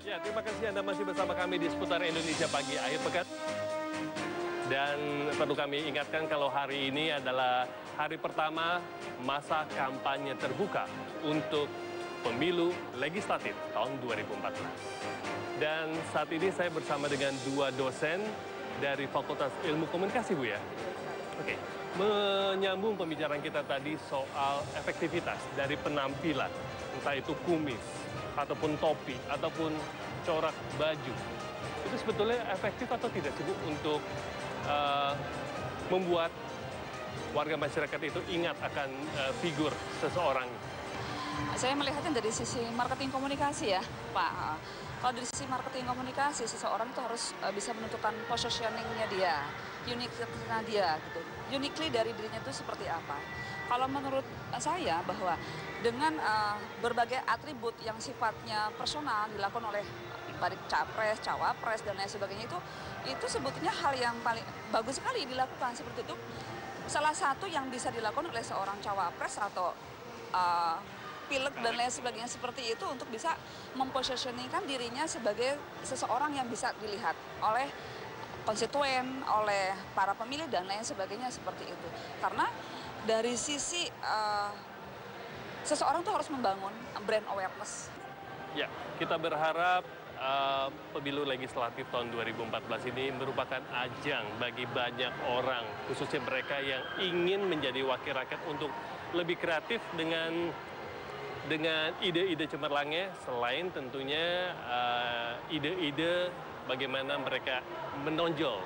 Ya, terima kasih Anda masih bersama kami di Seputar Indonesia Pagi akhir pekan. Dan perlu kami ingatkan kalau hari ini adalah hari pertama masa kampanye terbuka untuk pemilu legislatif tahun 2014. Dan saat ini saya bersama dengan dua dosen dari Fakultas Ilmu Komunikasi, Bu ya. Oke, menyambung pembicaraan kita tadi soal efektivitas dari penampilan, entah itu kumis, ataupun topi, ataupun corak baju. Itu sebetulnya efektif atau tidak sih, Bu, untuk membuat warga masyarakat itu ingat akan figur seseorang? Saya melihatnya dari sisi marketing komunikasi ya, Pak. Kalau dari sisi marketing komunikasi, seseorang itu harus bisa menentukan positioning-nya dia, uniqueness-nya dia, gitu. Uniquely dari dirinya itu seperti apa. Kalau menurut saya bahwa dengan berbagai atribut yang sifatnya personal dilakukan oleh baik capres, cawapres, dan lain sebagainya itu sebetulnya hal yang paling bagus sekali dilakukan seperti itu. Salah satu yang bisa dilakukan oleh seorang cawapres atau pilek dan lain sebagainya seperti itu untuk bisa mempositioningkan dirinya sebagai seseorang yang bisa dilihat oleh konstituen, oleh para pemilih dan lain sebagainya seperti itu. Karena dari sisi seseorang tuh harus membangun brand awareness. Ya, kita berharap pemilu legislatif tahun 2014 ini merupakan ajang bagi banyak orang, khususnya mereka yang ingin menjadi wakil rakyat untuk lebih kreatif dengan ide-ide cemerlangnya, selain tentunya ide-ide bagaimana mereka menonjol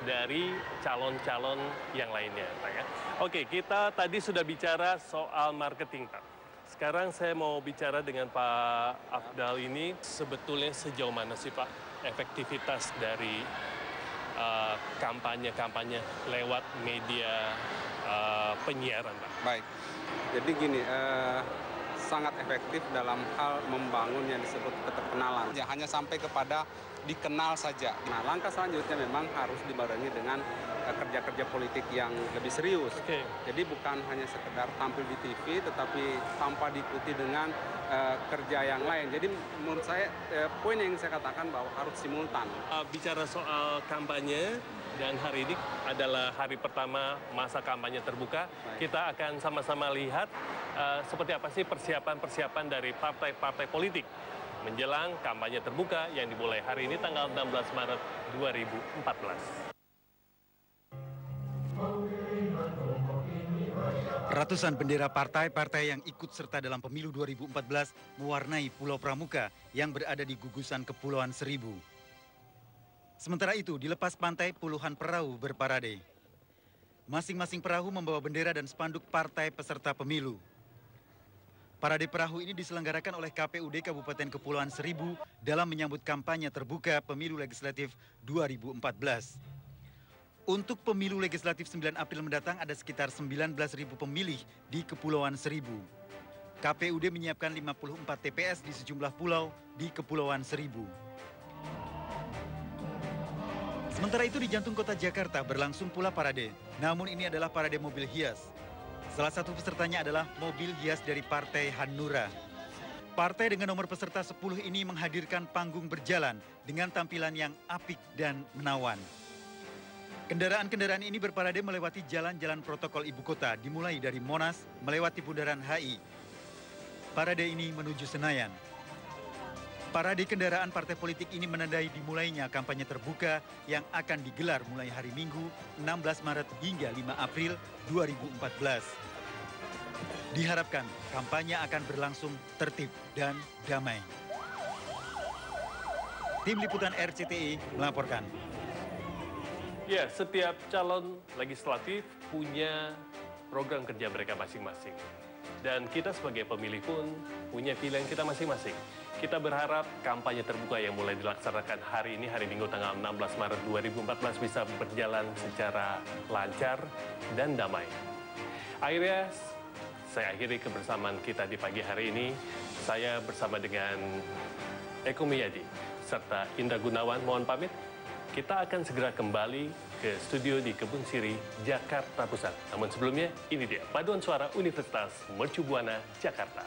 dari calon-calon yang lainnya, Pak ya. Oke, kita tadi sudah bicara soal marketing, Pak. Sekarang saya mau bicara dengan Pak Afdal ini, sebetulnya sejauh mana sih, Pak, efektivitas dari kampanye-kampanye lewat media penyiaran, Pak? Baik, jadi gini, sangat efektif dalam hal membangun yang disebut keterkenalan. Ya, hanya sampai kepada dikenal saja. Nah, langkah selanjutnya memang harus dibarengi dengan kerja-kerja politik yang lebih serius. Oke. Jadi bukan hanya sekedar tampil di TV, tetapi tanpa diikuti dengan kerja yang lain. Jadi menurut saya poin yang saya katakan bahwa harus simultan. Bicara soal kampanye, dan hari ini adalah hari pertama masa kampanye terbuka. Baik. Kita akan sama-sama lihat seperti apa sih persiapan-persiapan dari partai-partai politik menjelang kampanye terbuka yang dimulai hari ini tanggal 16 Maret 2014. Ratusan bendera partai-partai yang ikut serta dalam pemilu 2014 mewarnai Pulau Pramuka yang berada di gugusan Kepulauan Seribu. Sementara itu, di lepas pantai puluhan perahu berparade. Masing-masing perahu membawa bendera dan spanduk partai peserta pemilu. Parade perahu ini diselenggarakan oleh KPUD Kabupaten Kepulauan Seribu dalam menyambut kampanye terbuka pemilu legislatif 2014. Untuk pemilu legislatif 9 April mendatang ada sekitar 19.000 pemilih di Kepulauan Seribu. KPUD menyiapkan 54 TPS di sejumlah pulau di Kepulauan Seribu. Sementara itu di jantung kota Jakarta berlangsung pula parade. Namun ini adalah parade mobil hias. Salah satu pesertanya adalah mobil hias dari Partai Hanura. Partai dengan nomor peserta 10 ini menghadirkan panggung berjalan dengan tampilan yang apik dan menawan. Kendaraan-kendaraan ini berparade melewati jalan-jalan protokol ibu kota, dimulai dari Monas, melewati Bundaran HI. Parade ini menuju Senayan. Parade kendaraan partai politik ini menandai dimulainya kampanye terbuka yang akan digelar mulai hari Minggu 16 Maret hingga 5 April 2014. Diharapkan kampanye akan berlangsung tertib dan damai. Tim Liputan RCTI melaporkan. Ya, setiap calon legislatif punya program kerja mereka masing-masing. Dan kita sebagai pemilih pun punya pilihan kita masing-masing. Kita berharap kampanye terbuka yang mulai dilaksanakan hari ini, hari Minggu tanggal 16 Maret 2014 bisa berjalan secara lancar dan damai. Akhirnya, saya akhiri kebersamaan kita di pagi hari ini. Saya bersama dengan Eko Miyadi serta Indra Gunawan mohon pamit. Kita akan segera kembali ke studio di Kebun Siri, Jakarta Pusat. Namun sebelumnya, ini dia paduan suara Universitas Mercu Buana, Jakarta.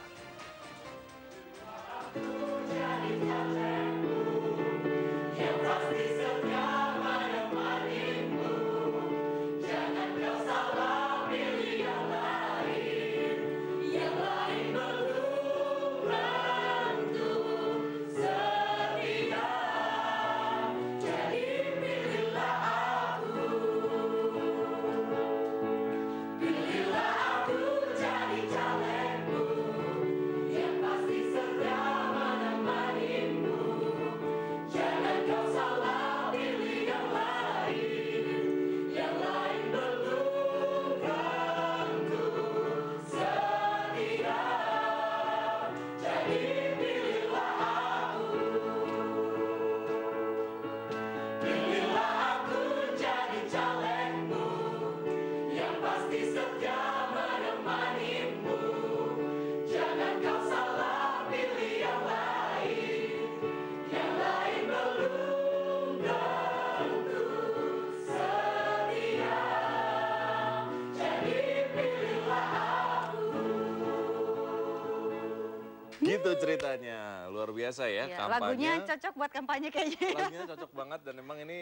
ceritanya, luar biasa ya, Ya, kampanye. lagunya cocok buat kampanye kayaknya. Lagunya cocok banget dan memang ini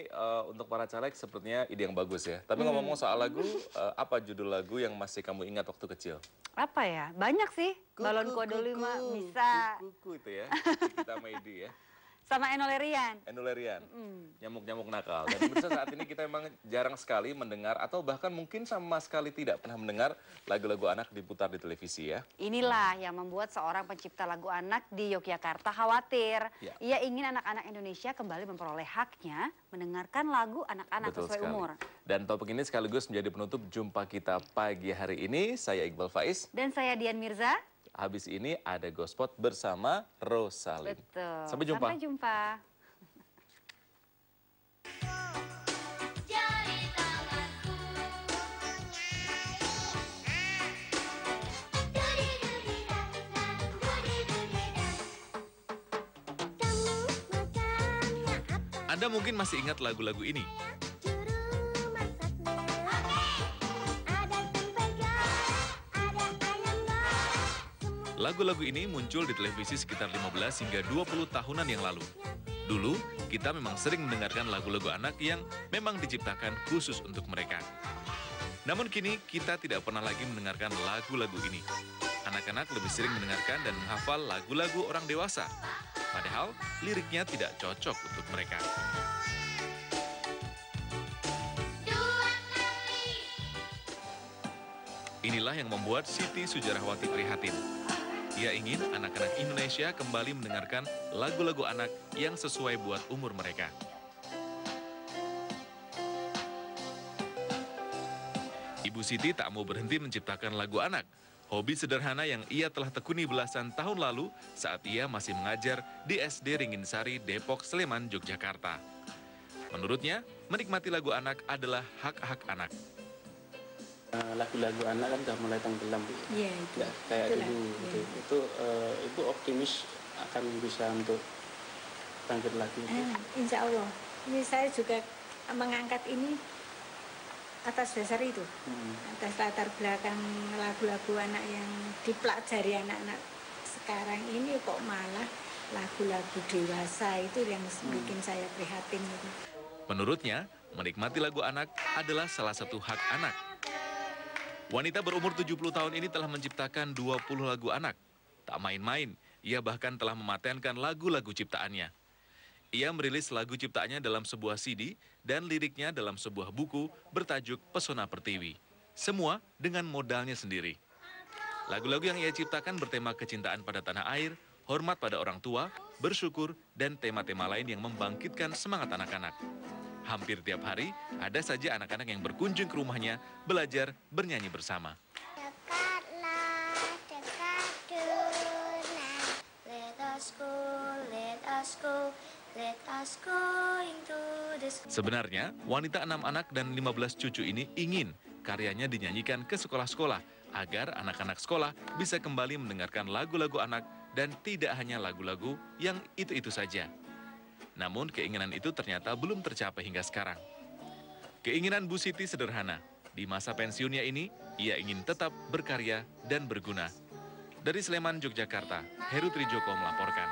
untuk para caleg sepertinya ide yang bagus ya. Tapi ngomong soal lagu, apa judul lagu yang masih kamu ingat waktu kecil? Apa ya? Banyak sih. Balon Kode 5 bisa. Kuku itu ya, kita Medi ya. Sama Enolerian. Endolerian, nyamuk-nyamuk nakal. Dan pemirsa saat ini kita memang jarang sekali mendengar atau bahkan mungkin sama sekali tidak pernah mendengar lagu-lagu anak diputar di televisi ya. Inilah yang membuat seorang pencipta lagu anak di Yogyakarta khawatir. Ya. Ia ingin anak-anak Indonesia kembali memperoleh haknya mendengarkan lagu anak-anak Betul sesuai sekali. umur. Dan topik ini sekaligus menjadi penutup jumpa kita pagi hari ini. Saya Iqbal Faiz. Dan saya Dian Mirza. Habis ini ada Gospot bersama Rosalin. Betul. Sampai jumpa. Sampai jumpa. Anda mungkin masih ingat lagu-lagu ini. Lagu-lagu ini muncul di televisi sekitar 15 hingga 20 tahunan yang lalu. Dulu, kita memang sering mendengarkan lagu-lagu anak yang memang diciptakan khusus untuk mereka. Namun kini, kita tidak pernah lagi mendengarkan lagu-lagu ini. Anak-anak lebih sering mendengarkan dan menghafal lagu-lagu orang dewasa. Padahal, liriknya tidak cocok untuk mereka. Inilah yang membuat Siti Sujarahwati prihatin. Ia ingin anak-anak Indonesia kembali mendengarkan lagu-lagu anak yang sesuai buat umur mereka. Ibu Siti tak mau berhenti menciptakan lagu anak. Hobi sederhana yang ia telah tekuni belasan tahun lalu saat ia masih mengajar di SD Ringinsari, Depok, Sleman, Yogyakarta. Menurutnya, menikmati lagu anak adalah hak-hak anak. Lagu-lagu anak kan udah mulai tenggelam, Bu. Iya, itu. Nggak kayak Itulah, dulu. iya. Gitu. Itu Ibu optimis akan bisa untuk bangkit lagi. Bu? Insya Allah. Ini saya juga mengangkat ini atas dasar itu. Atas latar belakang lagu-lagu anak yang dipelajari anak-anak sekarang ini kok malah lagu-lagu dewasa itu yang bikin saya prihatin itu. Menurutnya, menikmati lagu anak adalah salah satu hak anak. Wanita berumur 70 tahun ini telah menciptakan 20 lagu anak. Tak main-main, ia bahkan telah mematenkan lagu-lagu ciptaannya. Ia merilis lagu ciptaannya dalam sebuah CD dan liriknya dalam sebuah buku bertajuk Pesona Pertiwi. Semua dengan modalnya sendiri. Lagu-lagu yang ia ciptakan bertema kecintaan pada tanah air, hormat pada orang tua, bersyukur, dan tema-tema lain yang membangkitkan semangat anak-anak. Hampir tiap hari, ada saja anak-anak yang berkunjung ke rumahnya, belajar, bernyanyi bersama. Dekatlah, dekat tunai. Let us go, let us go, let us go into the sky. Sebenarnya, wanita 6 anak dan 15 cucu ini ingin karyanya dinyanyikan ke sekolah-sekolah agar anak-anak sekolah bisa kembali mendengarkan lagu-lagu anak dan tidak hanya lagu-lagu yang itu-itu saja. Namun keinginan itu ternyata belum tercapai hingga sekarang. Keinginan Bu Siti sederhana. Di masa pensiunnya ini, ia ingin tetap berkarya dan berguna. Dari Sleman, Yogyakarta, Heru Trijoko melaporkan.